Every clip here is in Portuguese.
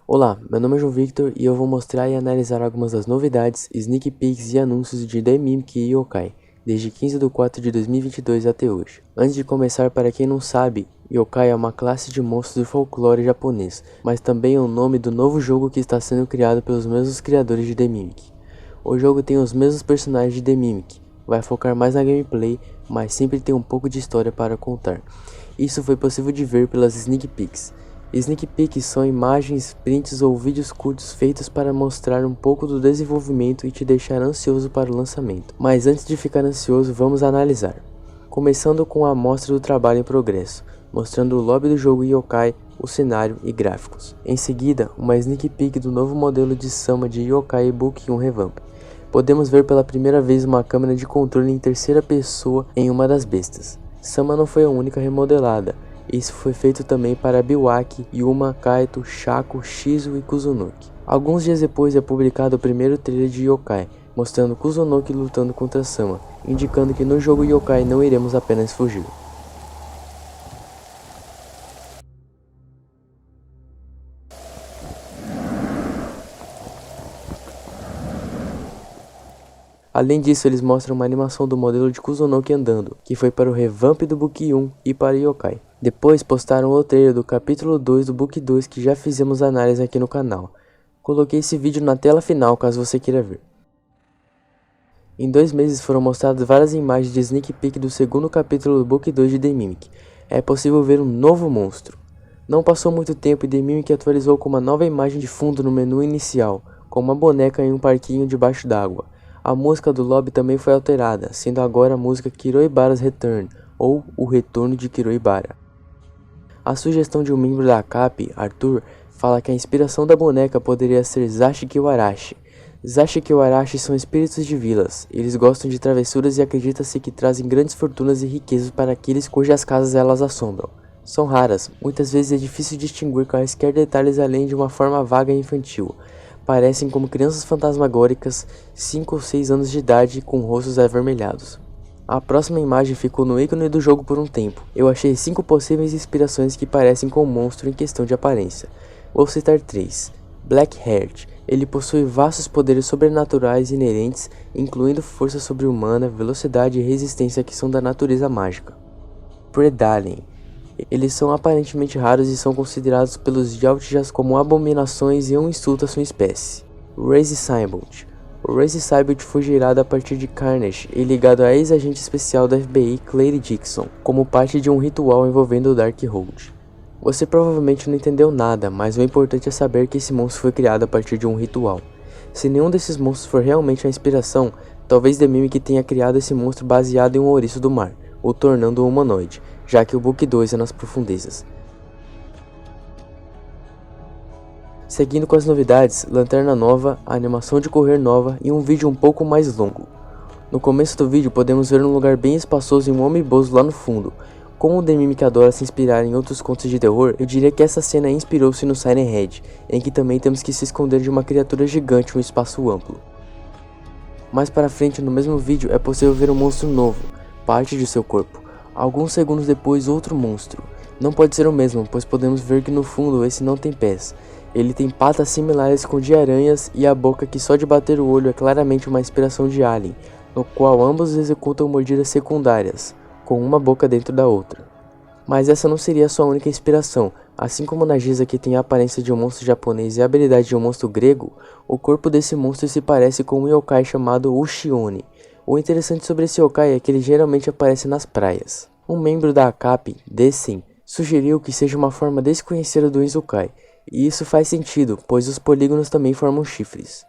Olá, meu nome é João Victor e eu vou mostrar e analisar algumas das novidades, sneak peeks e anúncios de The Mimic e Yokai, desde 15 de 4 de 2022 até hoje. Antes de começar, para quem não sabe, Yokai é uma classe de monstros do folclore japonês, mas também é o nome do novo jogo que está sendo criado pelos mesmos criadores de The Mimic. O jogo tem os mesmos personagens de The Mimic, vai focar mais na gameplay, mas sempre tem um pouco de história para contar. Isso foi possível de ver pelas sneak peeks. Sneak peeks são imagens, prints ou vídeos curtos feitos para mostrar um pouco do desenvolvimento e te deixar ansioso para o lançamento. Mas antes de ficar ansioso, vamos analisar. Começando com a amostra do trabalho em progresso, mostrando o lobby do jogo Yokai, o cenário e gráficos. Em seguida, uma sneak peek do novo modelo de Sama de Yokai Book 1 Revamp. Podemos ver pela primeira vez uma câmera de controle em terceira pessoa em uma das bestas. Sama não foi a única remodelada. Isso foi feito também para Biwaki, Yuma, Kaito, Shaco, Shizu e Kuzunoki. Alguns dias depois é publicado o primeiro trailer de Yokai, mostrando Kuzunoki lutando contra Sama, indicando que no jogo Yokai não iremos apenas fugir. Além disso, eles mostram uma animação do modelo de Kuzunoki andando, que foi para o revamp do Book 1 e para Yokai. Depois postaram o trailer do capítulo 2 do Book 2 que já fizemos análise aqui no canal. Coloquei esse vídeo na tela final caso você queira ver. Em 2 meses foram mostradas várias imagens de sneak peek do segundo capítulo do Book 2 de The Mimic. É possível ver um novo monstro. Não passou muito tempo e The Mimic atualizou com uma nova imagem de fundo no menu inicial, com uma boneca em um parquinho debaixo d'água. A música do lobby também foi alterada, sendo agora a música Kiroibara's Return, ou O Retorno de Kiroibara. A sugestão de um membro da ACAP, Arthur, fala que a inspiração da boneca poderia ser Zashiki Warashi. Zashiki Warashi são espíritos de vilas, eles gostam de travessuras e acredita-se que trazem grandes fortunas e riquezas para aqueles cujas casas elas assombram. São raras, muitas vezes é difícil distinguir quaisquer detalhes além de uma forma vaga e infantil. Parecem como crianças fantasmagóricas, 5 ou 6 anos de idade com rostos avermelhados. A próxima imagem ficou no ícone do jogo por um tempo. Eu achei 5 possíveis inspirações que parecem com o monstro em questão de aparência. Vou citar 3. Blackheart. Ele possui vastos poderes sobrenaturais inerentes, incluindo força sobre-humana, velocidade e resistência que são da natureza mágica. Predalien. Eles são aparentemente raros e são considerados pelos Yautjas como abominações e um insulto à sua espécie. Raze Cybolt. O Raze Cybolt foi gerado a partir de Carnage e ligado à ex-agente especial da FBI Claire Dixon, como parte de um ritual envolvendo o Darkhold. Você provavelmente não entendeu nada, mas o importante é saber que esse monstro foi criado a partir de um ritual. Se nenhum desses monstros for realmente a inspiração, talvez The Mimic tenha criado esse monstro baseado em um ouriço do mar, o tornando um humanoide, já que o Book 2 é nas profundezas. Seguindo com as novidades, lanterna nova, a animação de correr nova e um vídeo um pouco mais longo. No começo do vídeo podemos ver um lugar bem espaçoso e um homem bozo lá no fundo. Como o The Mimic adora se inspirar em outros contos de terror, eu diria que essa cena inspirou-se no Siren Head, em que também temos que se esconder de uma criatura gigante em um espaço amplo. Mais para frente no mesmo vídeo é possível ver um monstro novo, parte de seu corpo. Alguns segundos depois outro monstro. Não pode ser o mesmo, pois podemos ver que no fundo esse não tem pés. Ele tem patas similares com de aranhas e a boca que só de bater o olho é claramente uma inspiração de Alien, no qual ambos executam mordidas secundárias, com uma boca dentro da outra. Mas essa não seria a sua única inspiração. Assim como Nagisa, que tem a aparência de um monstro japonês e a habilidade de um monstro grego, o corpo desse monstro se parece com um yokai chamado Ushioni. O interessante sobre esse yokai é que ele geralmente aparece nas praias. Um membro da ACAP, Desen, sugeriu que seja uma forma desconhecida do Izukai, e isso faz sentido, pois os polígonos também formam chifres.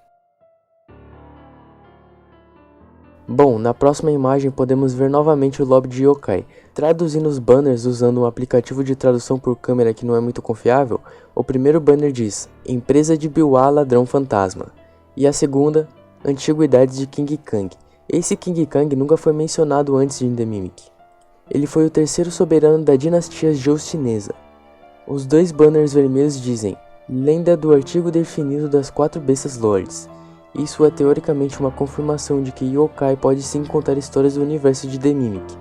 Bom, na próxima imagem podemos ver novamente o lobby de Yokai. Traduzindo os banners usando um aplicativo de tradução por câmera que não é muito confiável, o primeiro banner diz, Empresa de Biwa Ladrão Fantasma, e a segunda, Antiguidades de King Kang. Esse King Kang nunca foi mencionado antes de The Mimic. Ele foi o terceiro soberano da dinastia Zhou chinesa. Os 2 banners vermelhos dizem, Lenda do Artigo Definido das 4 Bestas Lords. Isso é teoricamente uma confirmação de que Yokai pode sim contar histórias do universo de The Mimic.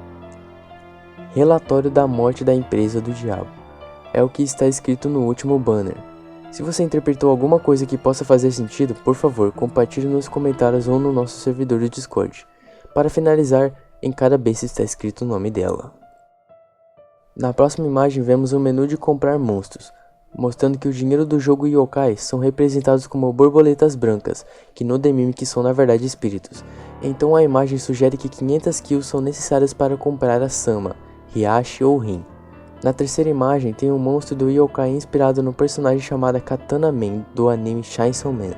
Relatório da morte da empresa do diabo. É o que está escrito no último banner. Se você interpretou alguma coisa que possa fazer sentido, por favor, compartilhe nos comentários ou no nosso servidor de Discord. Para finalizar, em cada besta está escrito o nome dela. Na próxima imagem vemos o menu de comprar monstros, mostrando que o dinheiro do jogo Yokai são representados como borboletas brancas, que no The Mimic são na verdade espíritos. Então a imagem sugere que 500 kills são necessárias para comprar a Sama, Hiashi ou Rin. Na terceira imagem tem um monstro do Yokai inspirado no personagem chamado Katana Man do anime Chainsaw Man.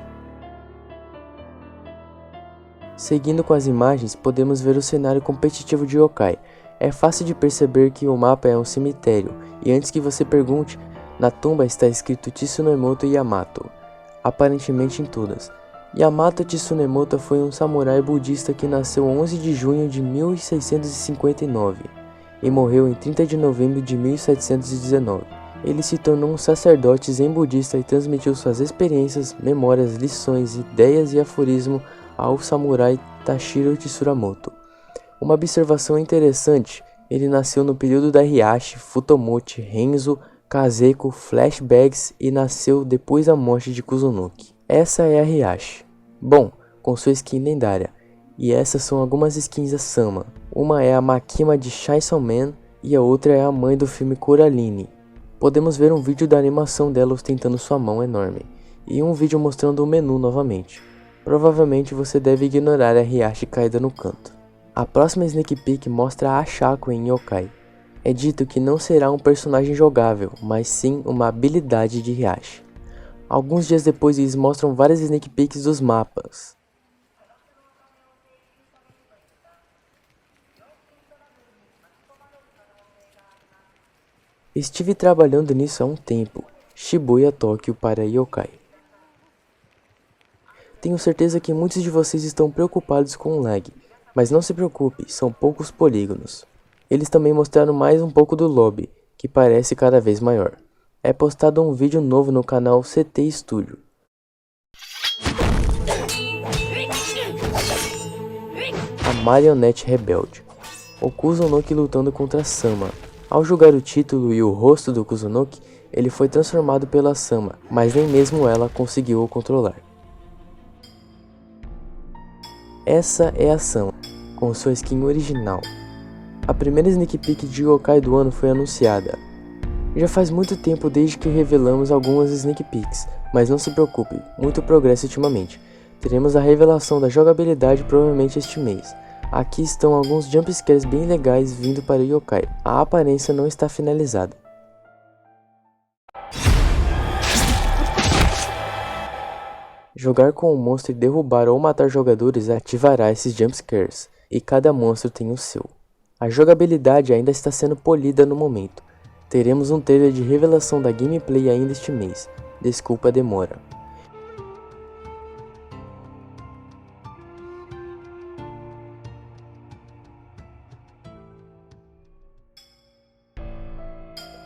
Seguindo com as imagens, podemos ver o cenário competitivo de Yokai. É fácil de perceber que o mapa é um cemitério, e antes que você pergunte, na tumba está escrito Tsunemoto Yamato, aparentemente em todas. Yamato Tsunemoto foi um samurai budista que nasceu 11 de junho de 1659 e morreu em 30 de novembro de 1719. Ele se tornou um sacerdote zen budista e transmitiu suas experiências, memórias, lições, ideias e aforismo ao samurai Tashiro Tsunamoto. Uma observação interessante, ele nasceu no período da Hiashi, Futomochi, Renzo, Kazeko, flashbacks e nasceu depois da morte de Kusunoki. Essa é a Hiashi. Bom, com sua skin lendária. E essas são algumas skins da Sama. Uma é a Makima de Chainsaw Man e a outra é a mãe do filme Coraline. Podemos ver um vídeo da animação dela ostentando sua mão enorme. E um vídeo mostrando o menu novamente. Provavelmente você deve ignorar a Hiashi caída no canto. A próxima sneak peek mostra a Ashako em Yokai. É dito que não será um personagem jogável, mas sim uma habilidade de Hiashi. Alguns dias depois eles mostram várias sneak peeks dos mapas. Estive trabalhando nisso há um tempo, Shibuya, Tóquio para Yokai. Tenho certeza que muitos de vocês estão preocupados com o lag, mas não se preocupe, são poucos polígonos. Eles também mostraram mais um pouco do lobby, que parece cada vez maior. É postado um vídeo novo no canal CT Studio. A marionete rebelde. O Kusunoki lutando contra Sama. Ao jogar o título e o rosto do Kusunoki, ele foi transformado pela Sama, mas nem mesmo ela conseguiu o controlar. Essa é a Sama, com sua skin original. A primeira sneak peek de Yokai do ano foi anunciada. Já faz muito tempo desde que revelamos algumas sneak peeks, mas não se preocupe, muito progresso ultimamente. Teremos a revelação da jogabilidade provavelmente este mês. Aqui estão alguns jumpscares bem legais vindo para o Yokai. A aparência não está finalizada. Jogar com um monstro e derrubar ou matar jogadores ativará esses jumpscares, e cada monstro tem o seu. A jogabilidade ainda está sendo polida no momento. Teremos um trailer de revelação da gameplay ainda este mês. Desculpa a demora.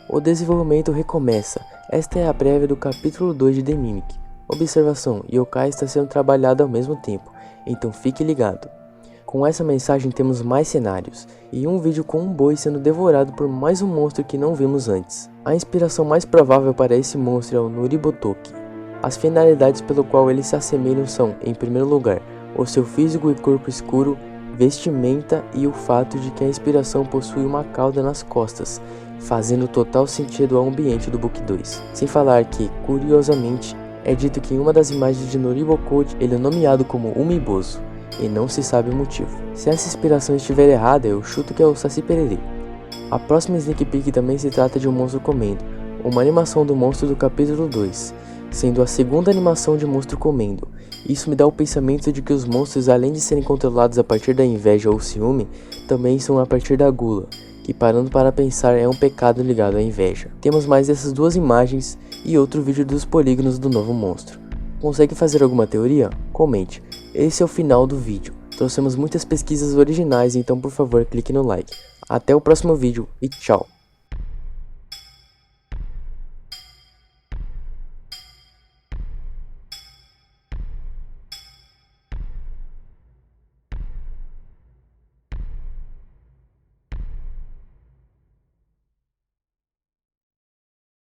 O desenvolvimento recomeça. Esta é a prévia do capítulo 2 de The Mimic. Observação: Yokai está sendo trabalhado ao mesmo tempo, então fique ligado. Com essa mensagem temos mais cenários, e um vídeo com um boi sendo devorado por mais um monstro que não vimos antes. A inspiração mais provável para esse monstro é o Nuribotoki. As finalidades pelo qual eles se assemelham são, em primeiro lugar, o seu físico e corpo escuro, vestimenta e o fato de que a inspiração possui uma cauda nas costas, fazendo total sentido ao ambiente do Book 2. Sem falar que, curiosamente, é dito que em uma das imagens de Noribocode ele é nomeado como Umebozo, e não se sabe o motivo. Se essa inspiração estiver errada, eu chuto que é o Saci Pererê. A próxima sneak peek também se trata de um monstro comendo, uma animação do monstro do capítulo 2, sendo a segunda animação de monstro comendo. Isso me dá o pensamento de que os monstros, além de serem controlados a partir da inveja ou ciúme, também são a partir da gula, que parando para pensar é um pecado ligado à inveja. Temos mais essas duas imagens e outro vídeo dos polígonos do novo monstro. Consegue fazer alguma teoria? Comente. Esse é o final do vídeo. Trouxemos muitas pesquisas originais, então por favor clique no like. Até o próximo vídeo e tchau!